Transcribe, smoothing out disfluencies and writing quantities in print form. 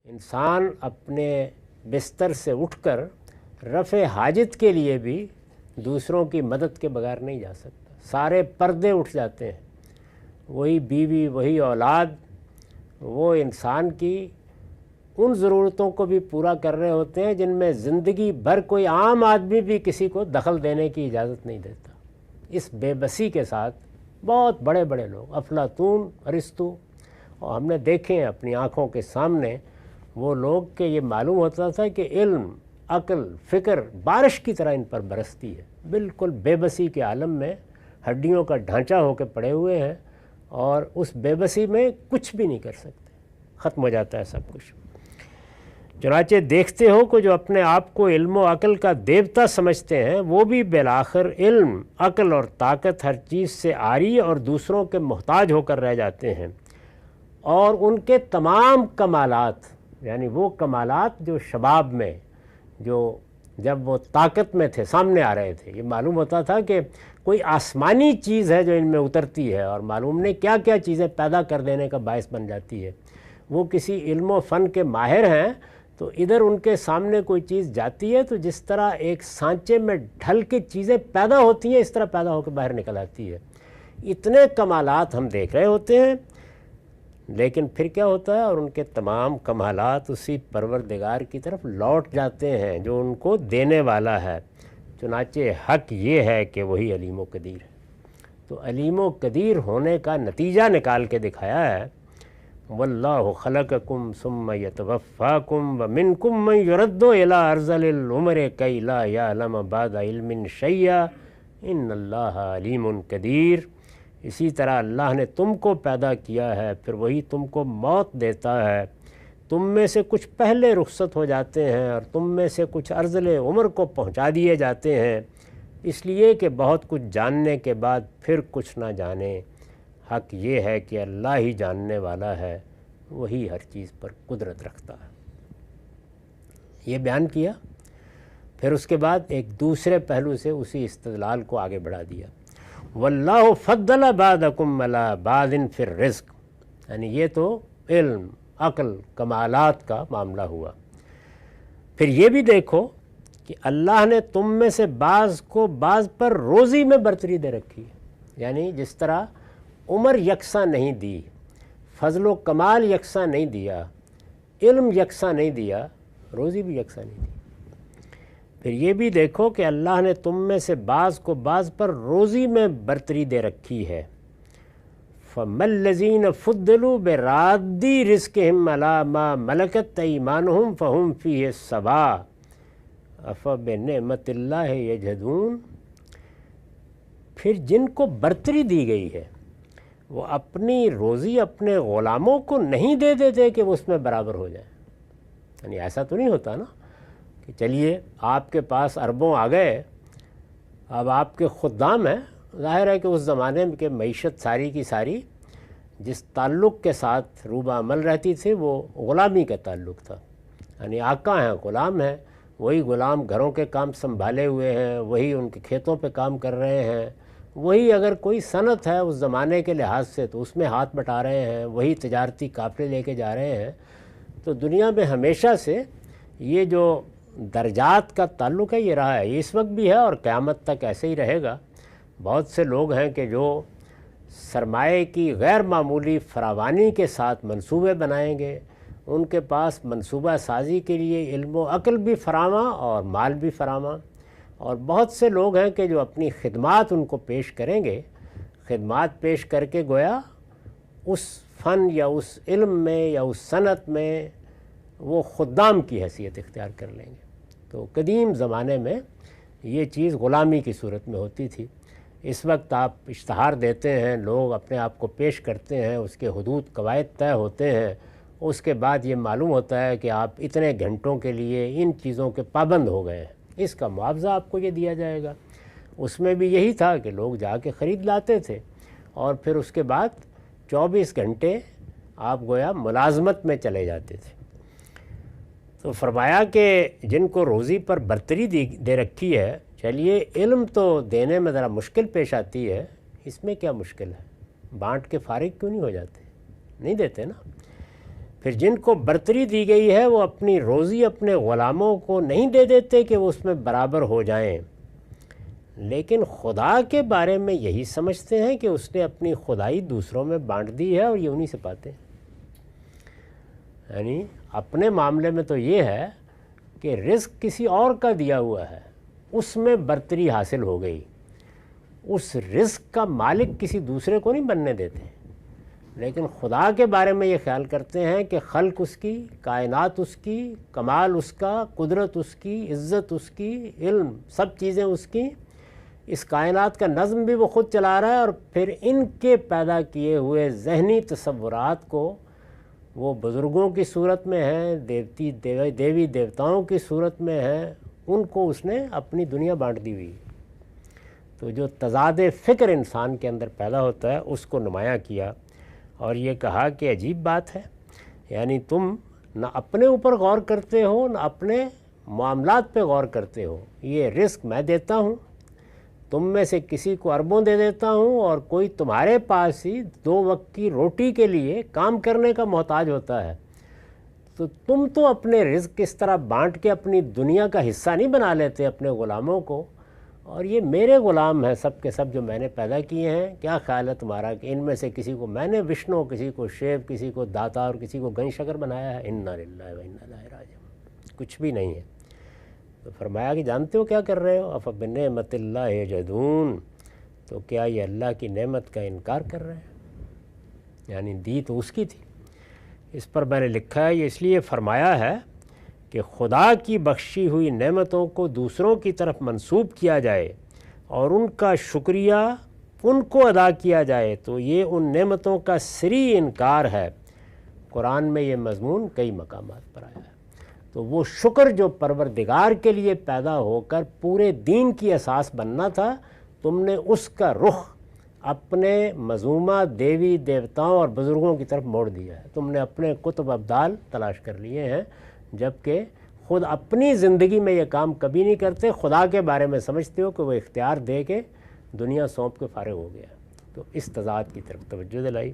انسان اپنے بستر سے اٹھ کر رفع حاجت کے لیے بھی دوسروں کی مدد کے بغیر نہیں جا سکتا. سارے پردے اٹھ جاتے ہیں. وہی بیوی، وہی اولاد، وہ انسان کی ان ضرورتوں کو بھی پورا کر رہے ہوتے ہیں جن میں زندگی بھر کوئی عام آدمی بھی کسی کو دخل دینے کی اجازت نہیں دیتا. اس بے بسی کے ساتھ بہت بڑے بڑے لوگ، افلاطون، ارسطو، اور ہم نے دیکھے ہیں اپنی آنکھوں کے سامنے وہ لوگ کہ یہ معلوم ہوتا تھا کہ علم، عقل، فکر بارش کی طرح ان پر برستی ہے. بالکل بے بسی کے عالم میں ہڈیوں کا ڈھانچہ ہو کے پڑے ہوئے ہیں اور اس بے بسی میں کچھ بھی نہیں کر سکتے، ختم ہو جاتا ہے سب کچھ. چنانچہ دیکھتے ہو کہ جو اپنے آپ کو علم و عقل کا دیوتا سمجھتے ہیں وہ بھی بالآخر علم، عقل اور طاقت ہر چیز سے عاری اور دوسروں کے محتاج ہو کر رہ جاتے ہیں. اور ان کے تمام کمالات، یعنی وہ کمالات جو شباب میں، جو جب وہ طاقت میں تھے، سامنے آ رہے تھے، یہ معلوم ہوتا تھا کہ کوئی آسمانی چیز ہے جو ان میں اترتی ہے اور معلوم نہیں کیا کیا چیزیں پیدا کر دینے کا باعث بن جاتی ہے. وہ کسی علم و فن کے ماہر ہیں تو ادھر ان کے سامنے کوئی چیز جاتی ہے تو جس طرح ایک سانچے میں ڈھل کے چیزیں پیدا ہوتی ہیں اس طرح پیدا ہو کے باہر نکل آتی ہے. اتنے کمالات ہم دیکھ رہے ہوتے ہیں، لیکن پھر کیا ہوتا ہے، اور ان کے تمام کمالات اسی پروردگار کی طرف لوٹ جاتے ہیں جو ان کو دینے والا ہے. چنانچہ حق یہ ہے کہ وہی علیم و قدیر ہے. تو علیم و قدیر ہونے کا نتیجہ نکال کے دکھایا ہے. واللہ خلقکم ثم یتوفاکم ومنکم من یرد الی ارذل العمر کی لا یعلم بعد علم شیئا ان اللہ علیم قدیر. اسی طرح اللہ نے تم کو پیدا کیا ہے، پھر وہی تم کو موت دیتا ہے. تم میں سے کچھ پہلے رخصت ہو جاتے ہیں اور تم میں سے کچھ ارذل عمر کو پہنچا دیے جاتے ہیں، اس لیے کہ بہت کچھ جاننے کے بعد پھر کچھ نہ جانے. حق یہ ہے کہ اللہ ہی جاننے والا ہے، وہی ہر چیز پر قدرت رکھتا ہے. یہ بیان کیا. پھر اس کے بعد ایک دوسرے پہلو سے اسی استدلال کو آگے بڑھا دیا. واللہ فضل بعضکم علی بعض فی الرزق، یعنی یہ تو علم، عقل، کمالات کا معاملہ ہوا. پھر یہ بھی دیکھو کہ اللہ نے تم میں سے بعض کو بعض پر روزی میں برتری دے رکھی ہے. یعنی جس طرح عمر یکساں نہیں دی، فضل و کمال یکساں نہیں دیا، علم یکساں نہیں دیا، روزی بھی یکساں نہیں دی. پھر یہ بھی دیکھو کہ اللہ نے تم میں سے بعض کو بعض پر روزی میں برتری دے رکھی ہے. فَمَا الَّذِينَ فُضِّلُوا بِرَادِّ رِزْقِهِمْ عَلَىٰ مَا مَلَكَتْ أَيْمَانُهُمْ فَهُمْ فِيهِ سَوَاءٌ أَفَبِنِعْمَةِ اللَّهِ يَجْحَدُونَ. پھر جن کو برتری دی گئی ہے وہ اپنی روزی اپنے غلاموں کو نہیں دے دیتے کہ وہ اس میں برابر ہو جائے. یعنی ایسا تو نہیں ہوتا نا کہ چلیے آپ کے پاس اربوں آ گئے، اب آپ کے خدام ہیں. ظاہر ہے کہ اس زمانے کے معیشت ساری کی ساری جس تعلق کے ساتھ روبہ عمل رہتی تھی وہ غلامی کا تعلق تھا. یعنی آقا ہیں، غلام ہیں، وہی غلام گھروں کے کام سنبھالے ہوئے ہیں، وہی ان کے کھیتوں پہ کام کر رہے ہیں، وہی اگر کوئی صنعت ہے اس زمانے کے لحاظ سے تو اس میں ہاتھ بٹا رہے ہیں، وہی تجارتی قافلے لے کے جا رہے ہیں. تو دنیا میں ہمیشہ سے یہ جو درجات کا تعلق ہے یہ رہا ہے، یہ اس وقت بھی ہے اور قیامت تک ایسے ہی رہے گا. بہت سے لوگ ہیں کہ جو سرمایے کی غیر معمولی فراوانی کے ساتھ منصوبے بنائیں گے، ان کے پاس منصوبہ سازی کے لیے علم و عقل بھی فراواں اور مال بھی فراواں. اور بہت سے لوگ ہیں کہ جو اپنی خدمات ان کو پیش کریں گے، خدمات پیش کر کے گویا اس فن یا اس علم میں یا اس صنعت میں وہ خدام کی حیثیت اختیار کر لیں گے. تو قدیم زمانے میں یہ چیز غلامی کی صورت میں ہوتی تھی. اس وقت آپ اشتہار دیتے ہیں، لوگ اپنے آپ کو پیش کرتے ہیں، اس کے حدود قواعد طے ہوتے ہیں، اس کے بعد یہ معلوم ہوتا ہے کہ آپ اتنے گھنٹوں کے لیے ان چیزوں کے پابند ہو گئے ہیں، اس کا معاوضہ آپ کو یہ دیا جائے گا. اس میں بھی یہی تھا کہ لوگ جا کے خرید لاتے تھے اور پھر اس کے بعد 24 گھنٹے آپ گویا ملازمت میں چلے جاتے تھے. تو فرمایا کہ جن کو روزی پر برتری دے رکھی ہے، چلیے علم تو دینے میں ذرا مشکل پیش آتی ہے، اس میں کیا مشکل ہے، بانٹ کے فارغ کیوں نہیں ہو جاتے، نہیں دیتے نا. پھر جن کو برتری دی گئی ہے وہ اپنی روزی اپنے غلاموں کو نہیں دے دیتے کہ وہ اس میں برابر ہو جائیں، لیکن خدا کے بارے میں یہی سمجھتے ہیں کہ اس نے اپنی خدائی دوسروں میں بانٹ دی ہے اور یہ انہی سے پاتے ہیں۔ یعنی اپنے معاملے میں تو یہ ہے کہ رزق کسی اور کا دیا ہوا ہے، اس میں برتری حاصل ہو گئی، اس رزق کا مالک کسی دوسرے کو نہیں بننے دیتے، لیکن خدا کے بارے میں یہ خیال کرتے ہیں کہ خلق اس کی، کائنات اس کی، کمال اس کا، قدرت اس کی، عزت اس کی، علم سب چیزیں اس کی، اس کائنات کا نظم بھی وہ خود چلا رہا ہے، اور پھر ان کے پیدا کیے ہوئے ذہنی تصورات کو وہ بزرگوں کی صورت میں ہیں، دیوی دیوتاؤں کی صورت میں ہیں، ان کو اس نے اپنی دنیا بانٹ دی ہوئی۔ تو جو تضاد فکر انسان کے اندر پیدا ہوتا ہے اس کو نمایاں کیا، اور یہ کہا کہ عجیب بات ہے، یعنی تم نہ اپنے اوپر غور کرتے ہو نہ اپنے معاملات پہ غور کرتے ہو۔ یہ رزق میں دیتا ہوں، تم میں سے کسی کو اربوں دے دیتا ہوں، اور کوئی تمہارے پاس ہی 2 وقت کی روٹی کے لیے کام کرنے کا محتاج ہوتا ہے، تو تم تو اپنے رزق اس طرح بانٹ کے اپنی دنیا کا حصہ نہیں بنا لیتے اپنے غلاموں کو، اور یہ میرے غلام ہیں سب کے سب جو میں نے پیدا کیے ہیں۔ کیا خیال ہے تمہارا کہ ان میں سے کسی کو میں نے وشنو، کسی کو شیو، کسی کو داتا اور کسی کو گن شکر بنایا ہے؟ انا للہ و انا الیہ راجعون، کچھ بھی نہیں ہے۔ تو فرمایا کہ جانتے ہو کیا کر رہے ہو؟ افبنعمت اللہ یجحدون، تو کیا یہ اللہ کی نعمت کا انکار کر رہے ہیں؟ یعنی دی تو اس کی تھی۔ اس پر میں نے لکھا ہے یہ اس لیے فرمایا ہے کہ خدا کی بخشی ہوئی نعمتوں کو دوسروں کی طرف منسوب کیا جائے اور ان کا شکریہ ان کو ادا کیا جائے تو یہ ان نعمتوں کا سری انکار ہے۔ قرآن میں یہ مضمون کئی مقامات پر آیا ہے۔ تو وہ شکر جو پروردگار کے لیے پیدا ہو کر پورے دین کی اساس بننا تھا، تم نے اس کا رخ اپنے مظلومہ دیوی دیوتاؤں اور بزرگوں کی طرف موڑ دیا ہے۔ تم نے اپنے کتب ابدال تلاش کر لیے ہیں، جبکہ خود اپنی زندگی میں یہ کام کبھی نہیں کرتے۔ خدا کے بارے میں سمجھتے ہو کہ وہ اختیار دے کے دنیا سونپ کے فارغ ہو گیا۔ تو اس تضاد کی طرف توجہ دلائی۔